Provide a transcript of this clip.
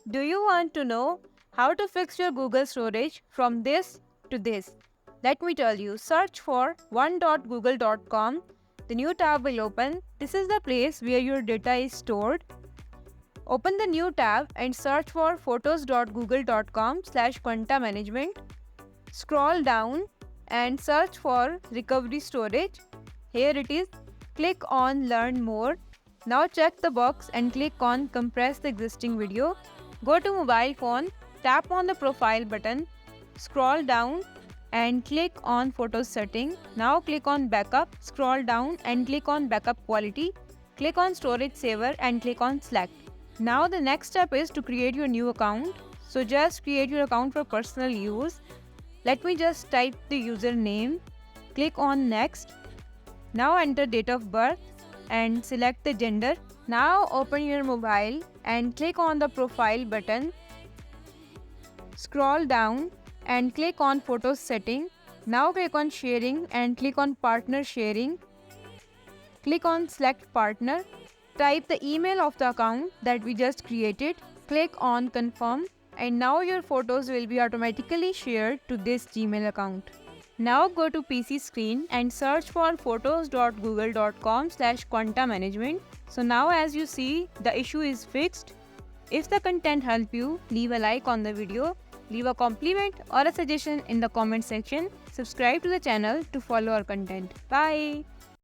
Do you want to know how to fix your Google storage from this to this? Let me tell you, search for one.google.com. The new tab will open. This is the place where your data is stored. Open the new tab and search for photos.google.com/quanta management. Scroll down and search for recovery storage. Here it is. Click on learn more. Now check the box and click on compress the existing video. Go to mobile phone, tap on the profile button, scroll down and click on photos setting. Now click on backup, scroll down and click on backup quality. Click on storage saver and click on select. Now the next step is to create your new account. So just create your account for personal use. Let me just type the username. Click on next. Now enter date of birth and select the gender. Now open your mobile and click on the profile button. Scroll down and click on photos setting. Now click on sharing and click on partner sharing. Click on select partner. Type the email of the account that we just created. Click on confirm and now your photos will be automatically shared to this Gmail account. Now go to PC screen and search for photos.google.com/quanta management. So now as you see, the issue is fixed. If the content helped you, leave a like on the video, leave a compliment or a suggestion in the comment section. Subscribe to the channel to follow our content. Bye.